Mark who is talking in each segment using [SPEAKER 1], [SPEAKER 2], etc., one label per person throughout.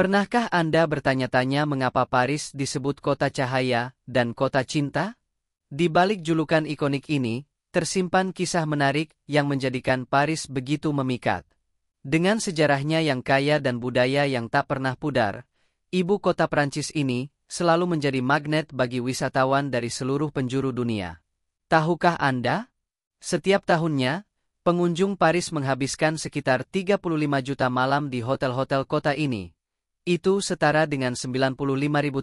[SPEAKER 1] Pernahkah Anda bertanya-tanya mengapa Paris disebut kota cahaya dan kota cinta? Di balik julukan ikonik ini, tersimpan kisah menarik yang menjadikan Paris begitu memikat. Dengan sejarahnya yang kaya dan budaya yang tak pernah pudar, ibu kota Prancis ini selalu menjadi magnet bagi wisatawan dari seluruh penjuru dunia. Tahukah Anda? Setiap tahunnya, pengunjung Paris menghabiskan sekitar 35 juta malam di hotel-hotel kota ini. Itu setara dengan 95.000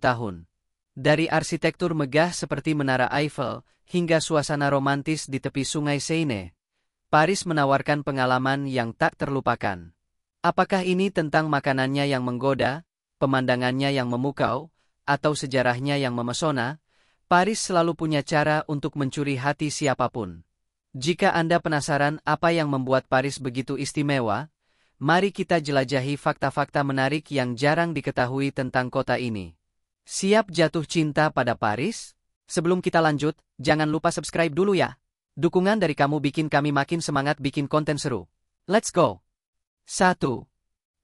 [SPEAKER 1] tahun. Dari arsitektur megah seperti Menara Eiffel hingga suasana romantis di tepi sungai Seine, Paris menawarkan pengalaman yang tak terlupakan. Apakah ini tentang makanannya yang menggoda, pemandangannya yang memukau, atau sejarahnya yang memesona? Paris selalu punya cara untuk mencuri hati siapapun. Jika Anda penasaran apa yang membuat Paris begitu istimewa, mari kita jelajahi fakta-fakta menarik yang jarang diketahui tentang kota ini. Siap jatuh cinta pada Paris? Sebelum kita lanjut, jangan lupa subscribe dulu ya. Dukungan dari kamu bikin kami makin semangat bikin konten seru. Let's go! 1.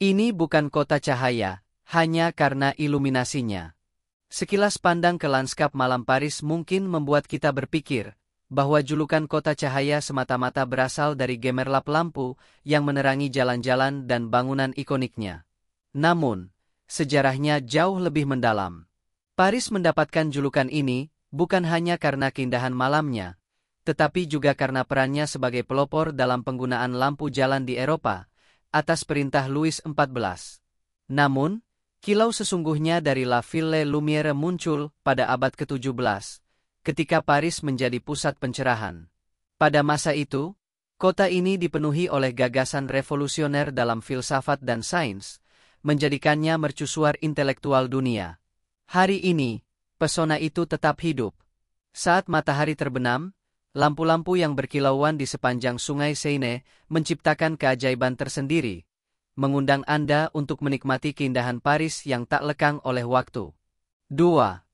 [SPEAKER 1] Ini bukan kota cahaya, hanya karena iluminasinya. Sekilas pandang ke lanskap malam Paris mungkin membuat kita berpikir bahwa julukan kota cahaya semata-mata berasal dari gemerlap lampu yang menerangi jalan-jalan dan bangunan ikoniknya. Namun, sejarahnya jauh lebih mendalam. Paris mendapatkan julukan ini bukan hanya karena keindahan malamnya, tetapi juga karena perannya sebagai pelopor dalam penggunaan lampu jalan di Eropa, atas perintah Louis XIV. Namun, kilau sesungguhnya dari La Ville Lumière muncul pada abad ke-17, ketika Paris menjadi pusat pencerahan. Pada masa itu, kota ini dipenuhi oleh gagasan revolusioner dalam filsafat dan sains, menjadikannya mercusuar intelektual dunia. Hari ini, pesona itu tetap hidup. Saat matahari terbenam, lampu-lampu yang berkilauan di sepanjang sungai Seine menciptakan keajaiban tersendiri, mengundang Anda untuk menikmati keindahan Paris yang tak lekang oleh waktu. 2.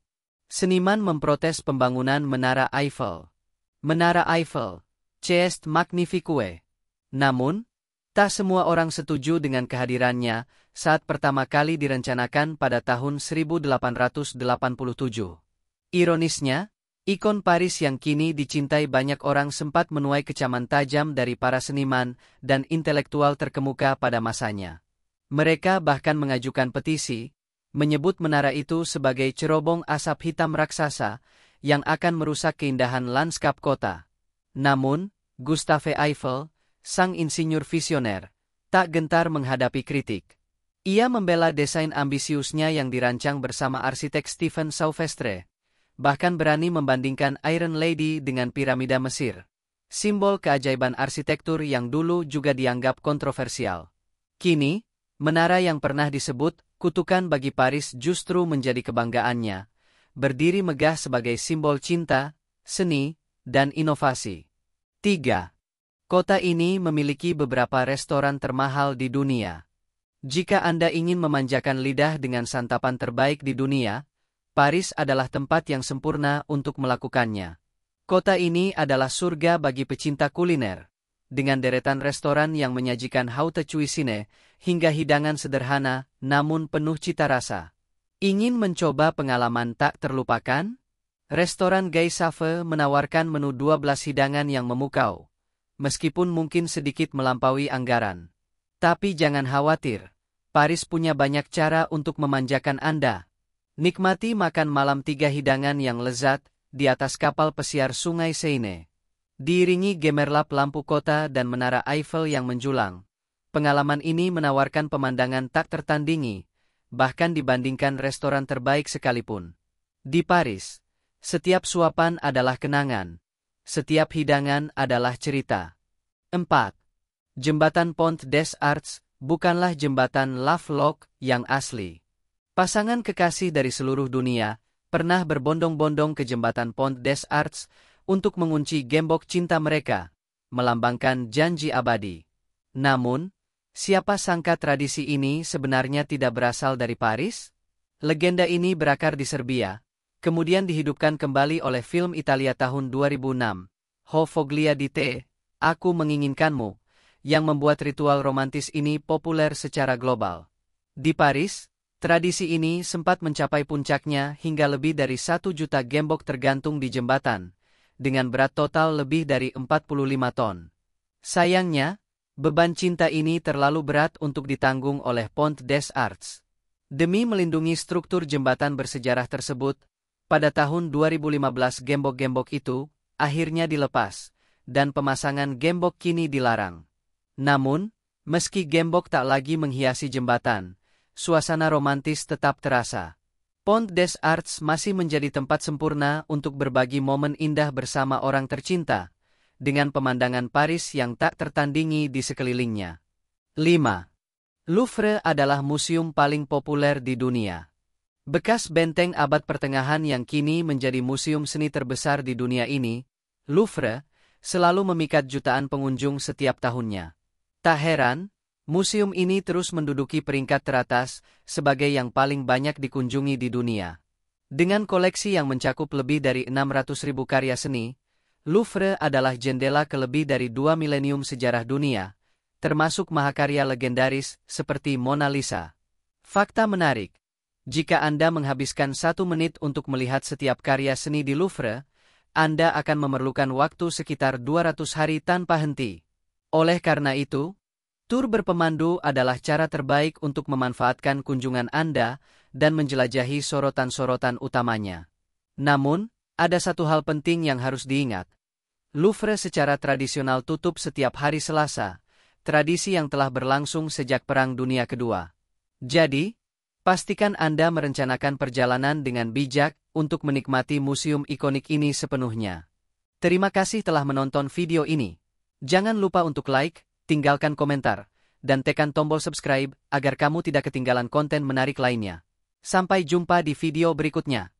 [SPEAKER 1] Seniman memprotes pembangunan Menara Eiffel. Menara Eiffel, c'est magnifique. Namun, tak semua orang setuju dengan kehadirannya saat pertama kali direncanakan pada tahun 1887. Ironisnya, ikon Paris yang kini dicintai banyak orang sempat menuai kecaman tajam dari para seniman dan intelektual terkemuka pada masanya. Mereka bahkan mengajukan petisi, menyebut menara itu sebagai cerobong asap hitam raksasa yang akan merusak keindahan lanskap kota. Namun, Gustave Eiffel, sang insinyur visioner, tak gentar menghadapi kritik. Ia membela desain ambisiusnya yang dirancang bersama arsitek Stephen Souvestre, bahkan berani membandingkan Iron Lady dengan piramida Mesir, simbol keajaiban arsitektur yang dulu juga dianggap kontroversial. Kini, menara yang pernah disebut kutukan bagi Paris justru menjadi kebanggaannya, berdiri megah sebagai simbol cinta, seni, dan inovasi. 3. Kota ini memiliki beberapa restoran termahal di dunia. Jika Anda ingin memanjakan lidah dengan santapan terbaik di dunia, Paris adalah tempat yang sempurna untuk melakukannya. Kota ini adalah surga bagi pecinta kuliner, dengan deretan restoran yang menyajikan haute cuisine hingga hidangan sederhana namun penuh cita rasa. Ingin mencoba pengalaman tak terlupakan? Restoran Gay Save menawarkan menu 12 hidangan yang memukau, meskipun mungkin sedikit melampaui anggaran. Tapi jangan khawatir, Paris punya banyak cara untuk memanjakan Anda. Nikmati makan malam 3 hidangan yang lezat di atas kapal pesiar sungai Seine. Diiringi gemerlap lampu kota dan menara Eiffel yang menjulang, pengalaman ini menawarkan pemandangan tak tertandingi, bahkan dibandingkan restoran terbaik sekalipun. Di Paris, setiap suapan adalah kenangan, setiap hidangan adalah cerita. 4. Jembatan Pont des Arts bukanlah jembatan Lovelock yang asli. Pasangan kekasih dari seluruh dunia pernah berbondong-bondong ke jembatan Pont des Arts untuk mengunci gembok cinta mereka, melambangkan janji abadi. Namun, siapa sangka tradisi ini sebenarnya tidak berasal dari Paris? Legenda ini berakar di Serbia, kemudian dihidupkan kembali oleh film Italia tahun 2006, Ho Foglia di Te, Aku Menginginkanmu, yang membuat ritual romantis ini populer secara global. Di Paris, Tradisi ini sempat mencapai puncaknya hingga lebih dari 1 juta gembok tergantung di jembatan, dengan berat total lebih dari 45 ton. Sayangnya, beban cinta ini terlalu berat untuk ditanggung oleh Pont des Arts. Demi melindungi struktur jembatan bersejarah tersebut, pada tahun 2015 gembok-gembok itu akhirnya dilepas, dan pemasangan gembok kini dilarang. Namun, meski gembok tak lagi menghiasi jembatan, suasana romantis tetap terasa. Pont des Arts masih menjadi tempat sempurna untuk berbagi momen indah bersama orang tercinta, dengan pemandangan Paris yang tak tertandingi di sekelilingnya. 5. Louvre adalah museum paling populer di dunia. Bekas benteng abad pertengahan yang kini menjadi museum seni terbesar di dunia ini, Louvre, selalu memikat jutaan pengunjung setiap tahunnya. Tak heran, museum ini terus menduduki peringkat teratas sebagai yang paling banyak dikunjungi di dunia. Dengan koleksi yang mencakup lebih dari 600.000 karya seni, Louvre adalah jendela ke lebih dari 2 milenium sejarah dunia, termasuk mahakarya legendaris seperti Mona Lisa. Fakta menarik, jika Anda menghabiskan 1 menit untuk melihat setiap karya seni di Louvre, Anda akan memerlukan waktu sekitar 200 hari tanpa henti. Oleh karena itu, tur berpemandu adalah cara terbaik untuk memanfaatkan kunjungan Anda dan menjelajahi sorotan-sorotan utamanya. Namun, ada satu hal penting yang harus diingat. Louvre secara tradisional tutup setiap hari Selasa, tradisi yang telah berlangsung sejak Perang Dunia Kedua. Jadi, pastikan Anda merencanakan perjalanan dengan bijak untuk menikmati museum ikonik ini sepenuhnya. Terima kasih telah menonton video ini. Jangan lupa untuk like, tinggalkan komentar, dan tekan tombol subscribe agar kamu tidak ketinggalan konten menarik lainnya. Sampai jumpa di video berikutnya.